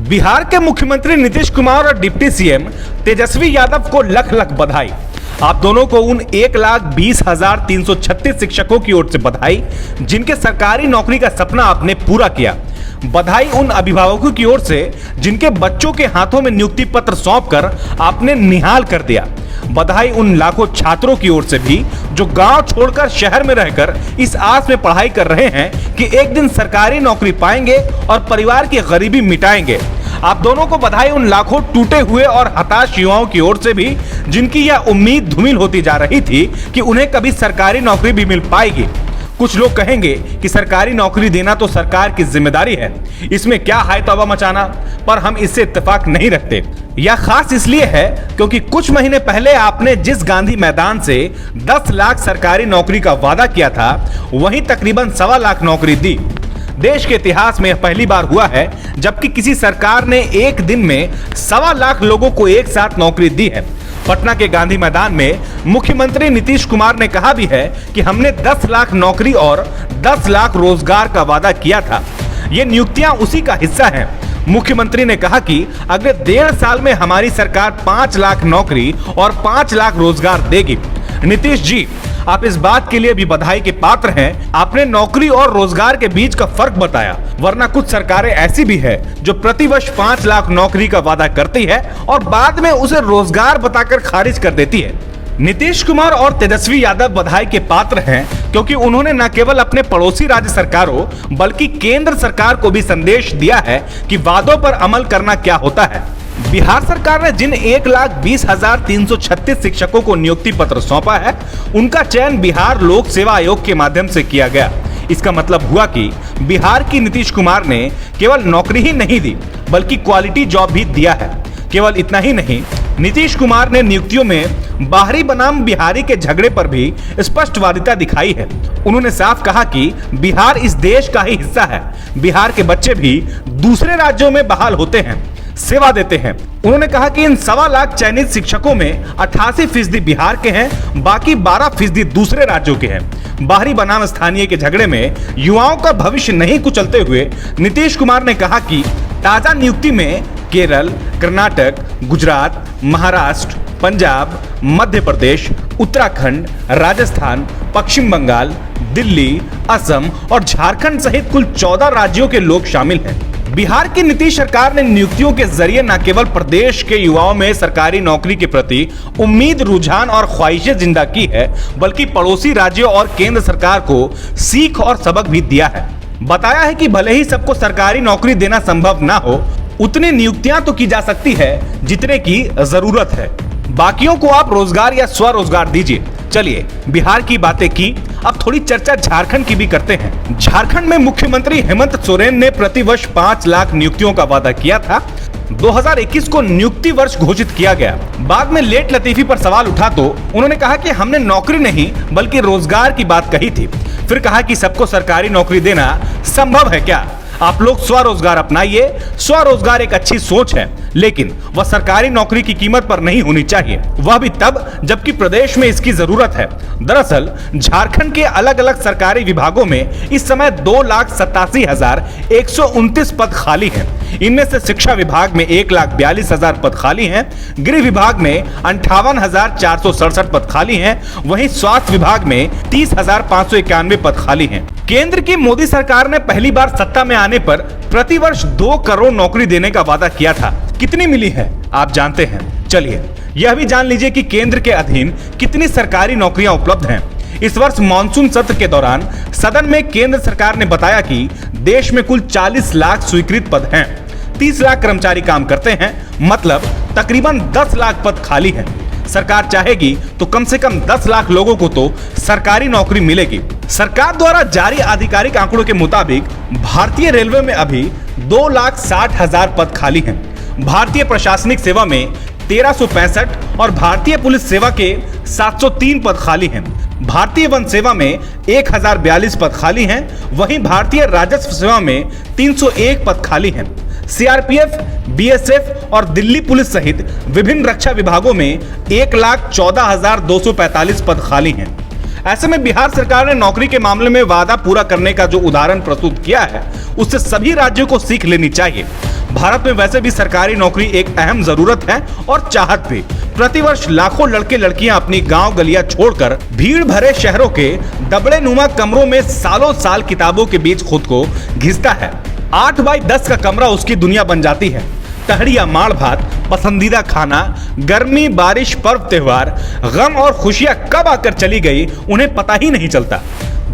बिहार के मुख्यमंत्री नीतीश कुमार और डिप्टी सीएम तेजस्वी यादव को लख लख बधाई। आप दोनों को उन 1,20,336 शिक्षकों की ओर से बधाई जिनके सरकारी नौकरी का सपना आपने पूरा किया। बधाई उन अभिभावकों की ओर से जिनके बच्चों के हाथों में नियुक्ति पत्र सौंपकर आपने निहाल कर दिया। बधाई उन लाखों छात्रों की ओर से भी जो गांव छोड़कर शहर में रहकर इस आस में पढ़ाई कर रहे हैं कि एक दिन सरकारी नौकरी पाएंगे और परिवार की गरीबी मिटाएंगे। आप दोनों को बधाई उन लाखों टूटे हुए और हताश युवाओं की ओर से भी जिनकी यह उम्मीद धूमिल होती जा रही थी कि उन्हें कभी सरकारी नौकरी भी मिल पाएगी। कुछ लोग कहेंगे कि सरकारी नौकरी देना तो सरकार की जिम्मेदारी है, इसमें क्या हाय तौबा मचाना, पर हम इससे इत्तेफाक नहीं रखते। यह खास इसलिए है क्योंकि कुछ महीने पहले आपने जिस गांधी मैदान से 10 लाख सरकारी नौकरी का वादा किया था, वहीं तकरीबन 1.25 लाख नौकरी दी। देश के इतिहास में पहली बार हुआ है जबकि किसी सरकार ने एक दिन में 1.25 लाख लोगों को एक साथ नौकरी दी है। पटना के गांधी मैदान में मुख्यमंत्री नीतीश कुमार ने कहा भी है कि हमने 10 लाख नौकरी और 10 लाख रोजगार का वादा किया था। ये नियुक्तियां उसी का हिस्सा हैं। मुख्यमंत्री ने कहा कि अगले 1.5 साल में हमारी सरकार 5 लाख नौकरी और 5 लाख रोजगार देगी। नीतीश जी, आप इस बात के लिए भी बधाई के पात्र हैं। आपने नौकरी और रोजगार के बीच का फर्क बताया, वरना कुछ सरकारें ऐसी भी है जो प्रतिवर्ष 5 लाख नौकरी का वादा करती है और बाद में उसे रोजगार बताकर खारिज कर देती है। नीतीश कुमार और तेजस्वी यादव बधाई के पात्र हैं क्योंकि उन्होंने न केवल अपने पड़ोसी राज्य सरकारों बल्कि केंद्र सरकार को भी संदेश दिया है कि वादों पर अमल करना क्या होता है। बिहार सरकार ने जिन 1,20,336 शिक्षकों को नियुक्ति पत्र सौंपा है, उनका चयन बिहार लोक सेवा आयोग के माध्यम से किया गया। इसका मतलब हुआ कि बिहार की नीतीश कुमार ने केवल नौकरी ही नहीं दी बल्कि क्वालिटी जॉब भी दिया है। केवल इतना ही नहीं, नीतीश कुमार ने नियुक्तियों में बाहरी बनाम बिहारी के झगड़े पर भी स्पष्टवादिता दिखाई है। उन्होंने साफ कहा कि बिहार इस देश का ही हिस्सा है। बिहार के बच्चे भी दूसरे राज्यों में बहाल होते हैं, सेवा देते हैं। उन्होंने कहा कि इन 1.25 लाख चयनित शिक्षकों में 88% बिहार के हैं, बाकी 12% दूसरे राज्यों के हैं। बाहरी बनाम स्थानीय के झगड़े में युवाओं का भविष्य नहीं कुचलते हुए नीतीश कुमार ने कहा कि ताजा नियुक्ति में केरल, कर्नाटक, गुजरात, महाराष्ट्र, पंजाब, मध्य प्रदेश, उत्तराखंड, राजस्थान, पश्चिम बंगाल, दिल्ली, असम और झारखंड सहित कुल 14 राज्यों के लोग शामिल हैं। बिहार की नीतीश सरकार ने नियुक्तियों के जरिए न केवल प्रदेश के युवाओं में सरकारी नौकरी के प्रति उम्मीद, रुझान और ख्वाहिशें जिंदा की है, बल्कि पड़ोसी राज्यों और केंद्र सरकार को सीख और सबक भी दिया है। बताया है कि भले ही सबको सरकारी नौकरी देना संभव ना हो, उतनी नियुक्तियां तो की जा सकती है जितने की जरूरत है। बाकियों को आप रोजगार या स्वरोजगार दीजिए। चलिए, बिहार की बातें की, अब थोड़ी चर्चा झारखंड की भी करते हैं। झारखंड में मुख्यमंत्री हेमंत सोरेन ने प्रतिवर्ष 5 लाख नियुक्तियों का वादा किया था। 2021 को नियुक्ति वर्ष घोषित किया गया। बाद में लेट लतीफी पर सवाल उठा तो उन्होंने कहा कि हमने नौकरी नहीं बल्कि रोजगार की बात कही थी। फिर कहा कि सबको सरकारी नौकरी देना संभव है क्या? आप लोग स्वरोजगार अपनाइए। स्वरोजगार एक अच्छी सोच है, लेकिन वह सरकारी नौकरी की कीमत पर नहीं होनी चाहिए, वह भी तब जबकि प्रदेश में इसकी जरूरत है। दरअसल झारखंड के अलग अलग सरकारी विभागों में इस समय 2,87,129 पद खाली हैं। इनमें से शिक्षा विभाग में 1,42,000 पद खाली हैं, गृह विभाग में 58,467 पद खाली हैं, वहीं स्वास्थ्य विभाग में 30,591 पद खाली हैं। केंद्र की मोदी सरकार ने पहली बार सत्ता में आने पर प्रतिवर्ष 2 करोड़ नौकरी देने का वादा किया था। कितनी मिली है आप जानते हैं? चलिए यह भी जान लीजिए कि केंद्र के अधीन कितनी सरकारी नौकरियां उपलब्ध हैं। इस वर्ष मानसून सत्र के दौरान सदन में केंद्र सरकार ने बताया कि देश में कुल 40 लाख स्वीकृत पद हैं। 30 लाख कर्मचारी काम करते हैं, मतलब तकरीबन 10 लाख पद खाली हैं। सरकार चाहेगी तो कम से कम 10 लाख लोगों को तो सरकारी नौकरी मिलेगी। सरकार द्वारा जारी आधिकारिक आंकड़ों के मुताबिक भारतीय रेलवे में अभी 2,60,000 पद खाली हैं। भारतीय प्रशासनिक सेवा में 1365 और भारतीय पुलिस सेवा के 703 पद खाली हैं। भारतीय वन सेवा में 1042 पद खाली हैं। वहीं भारतीय राजस्व सेवा में 301 पद खाली हैं। सीआरपीएफ, बीएसएफ और दिल्ली पुलिस सहित विभिन्न रक्षा विभागों में 1,14,245 पद खाली हैं। ऐसे में बिहार सरकार ने नौकरी के मामले में वादा पूरा करने का जो उदाहरण प्रस्तुत किया है, उससे सभी राज्यों को सीख लेनी चाहिए। भारत में वैसे भी सरकारी नौकरी एक अहम जरूरत है और चाहत भी। प्रतिवर्ष लाखों लड़के लड़कियां अपनी गांव गलियां छोड़कर भीड़ भरे शहरों के दबड़े नुमा कमरों में सालों साल किताबों के बीच खुद को घिसता है। 8 बाई 10 का कमरा उसकी दुनिया बन जाती है। तहड़िया माड़ भात, पसंदीदा खाना, गर्मी बारिश पर्व त्योहार, गम और खुशियां कब आकर चली गई उन्हें पता ही नहीं चलता।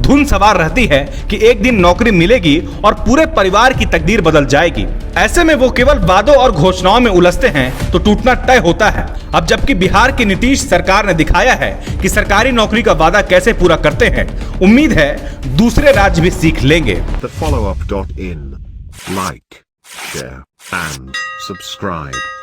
धुन सवार रहती है कि एक दिन नौकरी मिलेगी और पूरे परिवार की तकदीर बदल जाएगी। ऐसे में वो केवल वादों और घोषणाओं में उलझते हैं तो टूटना तय होता है। अब जबकि बिहार की नीतीश सरकार ने दिखाया है कि सरकारी नौकरी का वादा कैसे पूरा करते हैं, उम्मीद है दूसरे राज्य भी सीख लेंगे। The follow-up.in. Like, share, and subscribe.